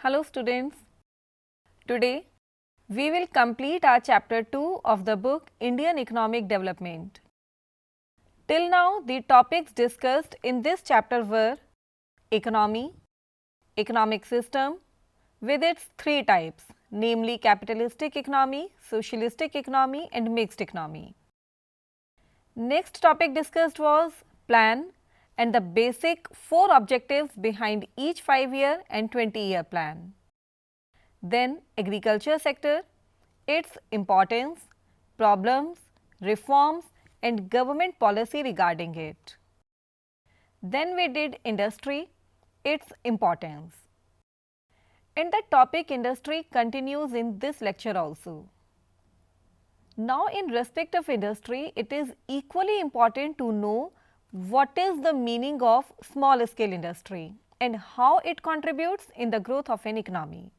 Hello students, today we will complete our chapter 2 of the book Indian Economic Development. Till now the topics discussed in this chapter were economy, economic system with its three types, namely capitalistic economy, socialistic economy and mixed economy. Next topic discussed was plan and the basic 4 objectives behind each 5-year and 20-year plan. Then agriculture sector, its importance, problems, reforms and government policy regarding it. Then we did industry, its importance. And the topic industry continues in this lecture also. Now in respect of industry, it is equally important to know what is the meaning of small scale industry and how it contributes in the growth of an economy.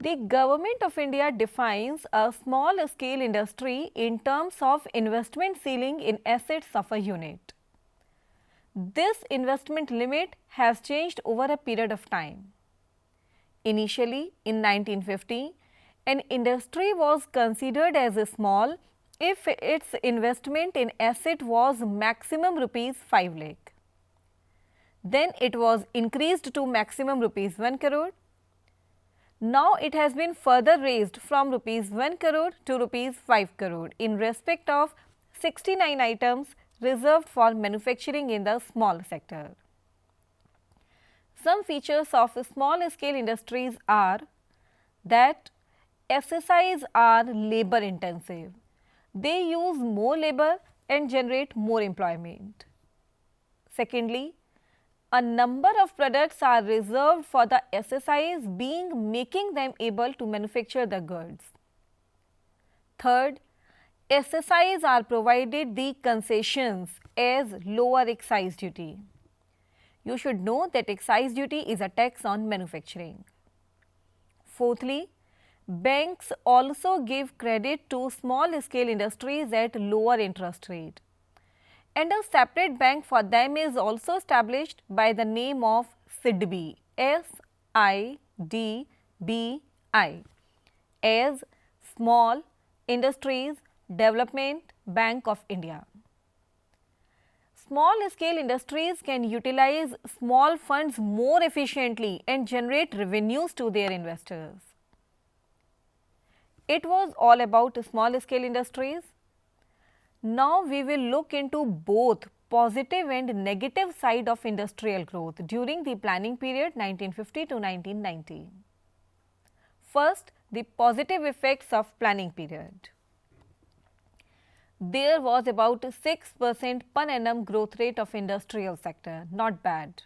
The Government of India defines a small scale industry in terms of investment ceiling in assets of a unit. This investment limit has changed over a period of time. Initially in 1950, an industry was considered as small if its investment in asset was maximum rupees 5 lakh. Then it was increased to maximum rupees 1 crore. Now it has been further raised from rupees 1 crore to rupees 5 crore in respect of 69 items reserved for manufacturing in the small sector. Some features of small scale industries are that FSIs are labor intensive. They use more labor and generate more employment. Secondly, a number of products are reserved for the SSIs making them able to manufacture the goods. Third, SSIs are provided the concessions as lower excise duty. You should know that excise duty is a tax on manufacturing. Fourthly, banks also give credit to small scale industries at lower interest rate. And a separate bank for them is also established by the name of SIDBI, SIDBI, as Small Industries Development Bank of India. Small scale industries can utilize small funds more efficiently and generate revenues to their investors. It was all about small scale industries. Now we will look into both positive and negative side of industrial growth during the planning period 1950 to 1990. First, the positive effects of planning period. There was about 6% per annum growth rate of industrial sector, not bad.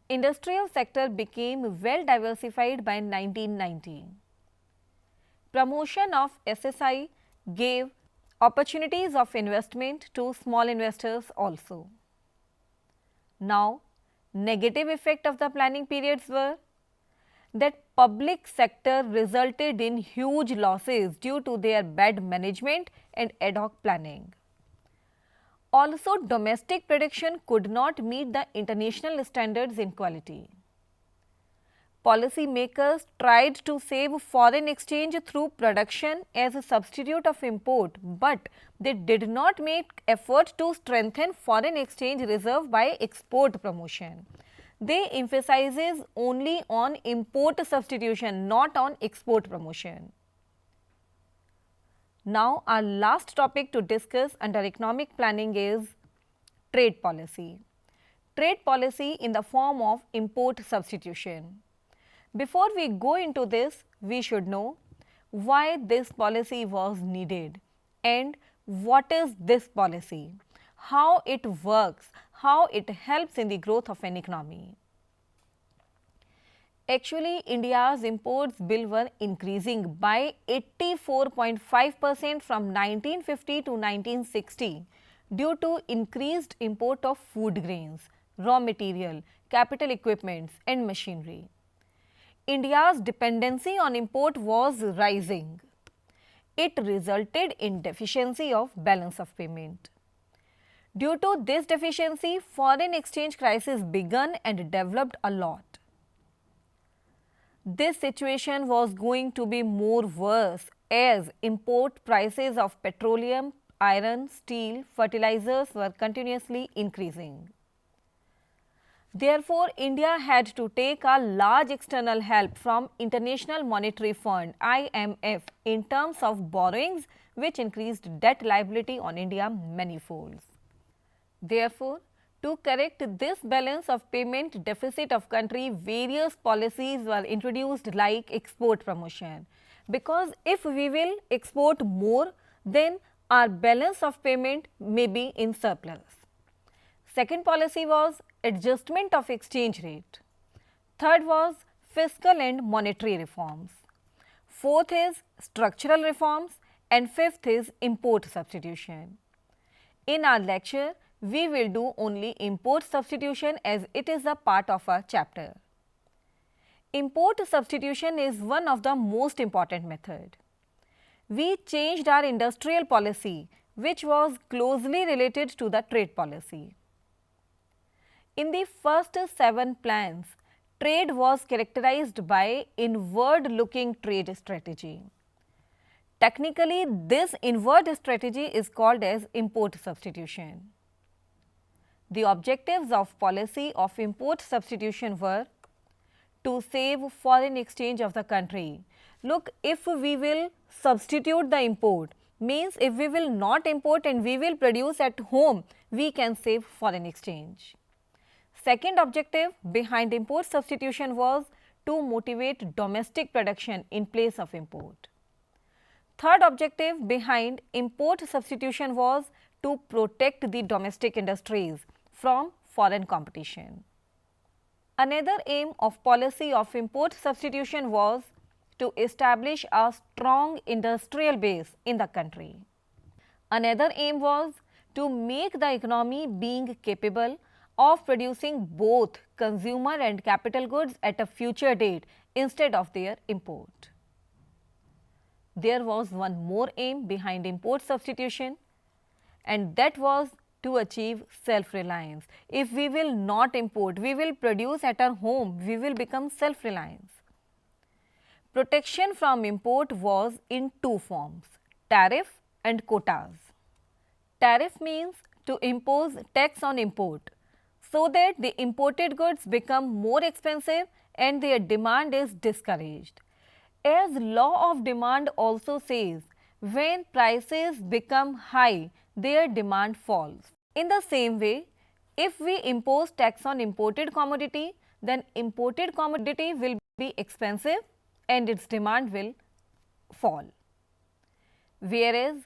Industrial sector became well diversified by 1990. Promotion of SSI gave opportunities of investment to small investors also. Now, negative effect of the planning periods were that public sector resulted in huge losses due to their bad management and ad hoc planning. Also, domestic production could not meet the international standards in quality. Policy makers tried to save foreign exchange through production as a substitute of import, but they did not make effort to strengthen foreign exchange reserve by export promotion. They emphasizes only on import substitution, not on export promotion. Now, our last topic to discuss under economic planning is trade policy. Trade policy in the form of import substitution. Before we go into this, we should know why this policy was needed and what is this policy, how it works, how it helps in the growth of an economy. Actually, India's imports bill were increasing by 84.5% from 1950 to 1960 due to increased import of food grains, raw material, capital equipments and machinery. India's dependency on import was rising. It resulted in deficiency of balance of payment. Due to this deficiency, foreign exchange crisis began and developed a lot. This situation was going to be more worse as import prices of petroleum, iron, steel, fertilizers were continuously increasing. Therefore, India had to take a large external help from International Monetary Fund IMF in terms of borrowings, which increased debt liability on India many folds. Therefore, to correct this balance of payment deficit of country, various policies were introduced like export promotion. Because if we will export more, then our balance of payment may be in surplus. Second policy was adjustment of exchange rate. Third was fiscal and monetary reforms. Fourth is structural reforms and fifth is import substitution. In our lecture, we will do only import substitution as it is a part of our chapter. Import substitution is one of the most important method. We changed our industrial policy, which was closely related to the trade policy. In the first 7 plans, trade was characterized by inward-looking trade strategy. Technically, this inward strategy is called as import substitution. The objectives of policy of import substitution were to save foreign exchange of the country. Look, if we will substitute the import, means if we will not import and we will produce at home, we can save foreign exchange. Second objective behind import substitution was to motivate domestic production in place of import. Third objective behind import substitution was to protect the domestic industries from foreign competition. Another aim of policy of import substitution was to establish a strong industrial base in the country. Another aim was to make the economy being capable of producing both consumer and capital goods at a future date instead of their import. There was one more aim behind import substitution, and that was to achieve self-reliance. If we will not import, we will produce at our home, we will become self-reliant. Protection from import was in two forms, tariff and quotas. Tariff means to impose tax on import so that the imported goods become more expensive and their demand is discouraged. As law of demand also says, when prices become high, their demand falls. In the same way, if we impose tax on imported commodity, then imported commodity will be expensive and its demand will fall. Whereas,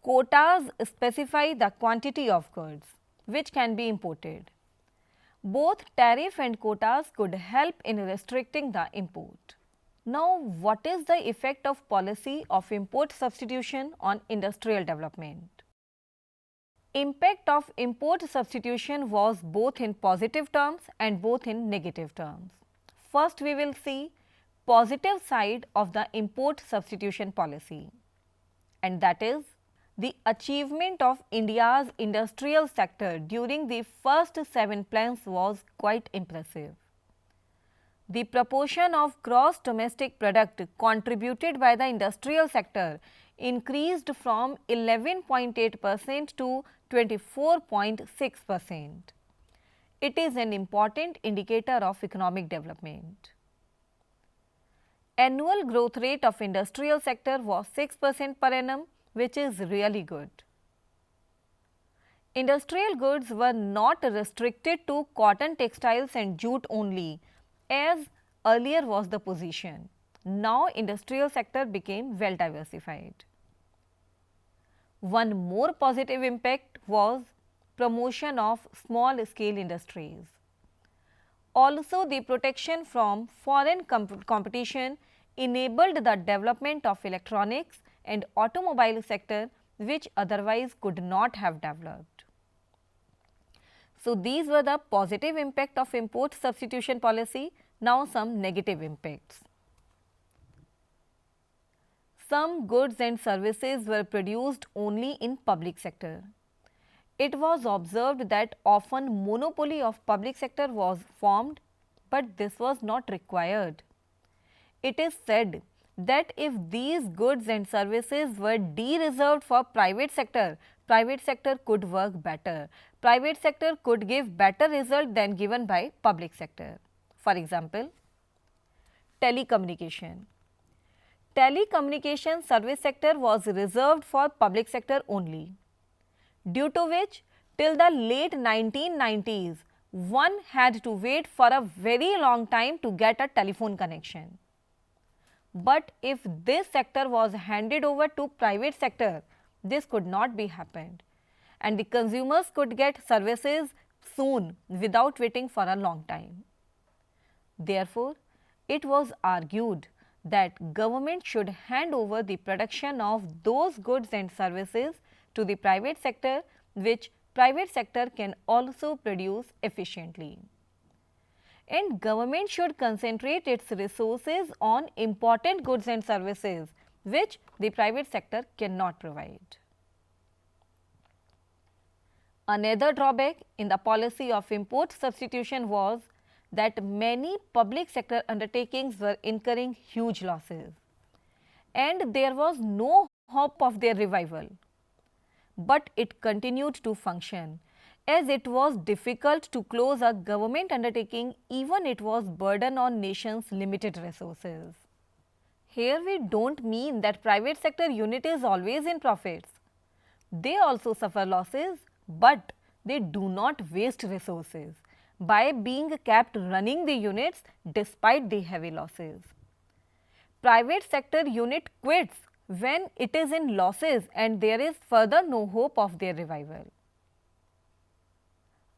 quotas specify the quantity of goods which can be imported. Both tariff and quotas could help in restricting the import. Now, what is the effect of policy of import substitution on industrial development? Impact of import substitution was both in positive terms and both in negative terms. First, we will see positive side of the import substitution policy, and that is the achievement of India's industrial sector during the first 7 plans was quite impressive. The proportion of gross domestic product contributed by the industrial sector increased from 11.8% to 24.6%. It is an important indicator of economic development. Annual growth rate of industrial sector was 6% per annum, which is really good. Industrial goods were not restricted to cotton, textiles and jute only, as earlier was the position. Now, industrial sector became well diversified. One more positive impact was promotion of small scale industries. Also, the protection from foreign competition enabled the development of electronics and automobile sector, which otherwise could not have developed. So, these were the positive impact of import substitution policy. Now, some negative impacts. Some goods and services were produced only in public sector. It was observed that often monopoly of public sector was formed, but this was not required. it is said that if these goods and services were de-reserved for private sector could work better. Private sector could give better result than given by public sector. For example, telecommunication. Telecommunication service sector was reserved for public sector only, due to which till the late 1990s, one had to wait for a very long time to get a telephone connection. But if this sector was handed over to private sector, this could not be happened and the consumers could get services soon without waiting for a long time. Therefore, it was argued that government should hand over the production of those goods and services to the private sector, which private sector can also produce efficiently. And government should concentrate its resources on important goods and services which the private sector cannot provide. Another drawback in the policy of import substitution was that many public sector undertakings were incurring huge losses and there was no hope of their revival. But it continued to function as it was difficult to close a government undertaking even it was burden on nation's limited resources. Here we don't mean that private sector unit is always in profits. They also suffer losses, but they do not waste resources by being kept running the units despite the heavy losses. Private sector unit quits when it is in losses and there is further no hope of their revival.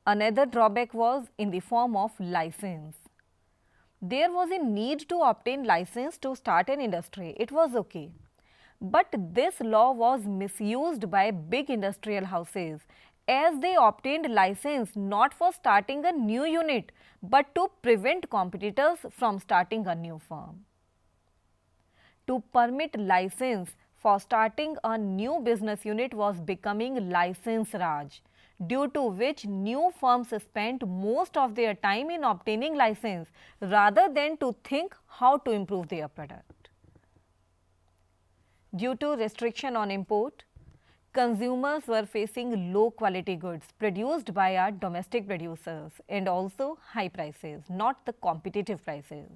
Another drawback was in the form of license. There was a need to obtain license to start an industry. It was okay. But this law was misused by big industrial houses as they obtained license not for starting a new unit but to prevent competitors from starting a new firm. To permit license for starting a new business unit was becoming license raj, due to which new firms spent most of their time in obtaining license rather than to think how to improve their product. Due to restriction on import, consumers were facing low quality goods produced by our domestic producers and also high prices, not the competitive prices.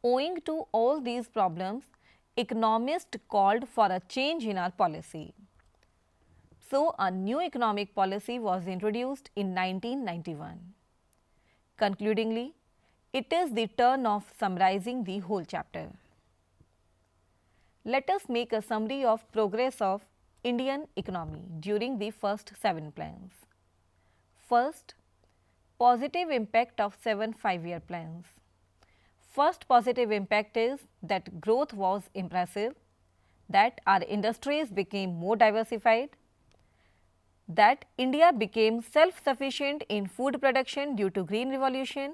Owing to all these problems, economists called for a change in our policy. So, a new economic policy was introduced in 1991. Concludingly, it is the turn of summarizing the whole chapter. Let us make a summary of progress of Indian economy during the first 7 plans. First, positive impact of 7 5-year plans. First positive impact is that growth was impressive, that our industries became more diversified, that India became self-sufficient in food production due to Green Revolution.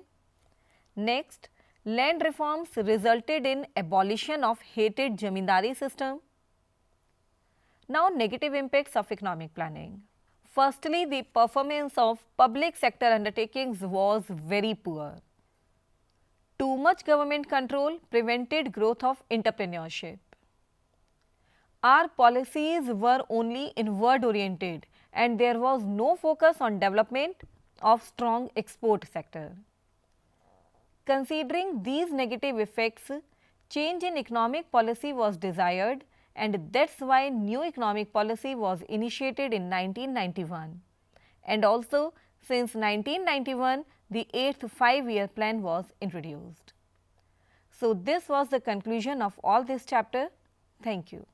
Next, land reforms resulted in abolition of hated Zamindari system. Now, negative impacts of economic planning. Firstly, the performance of public sector undertakings was very poor. Too much government control prevented growth of entrepreneurship. Our policies were only inward oriented and there was no focus on development of strong export sector. Considering these negative effects, change in economic policy was desired and that's why new economic policy was initiated in 1991. And also since 1991, the 8th 5-year plan was introduced. So, this was the conclusion of all this chapter. Thank you.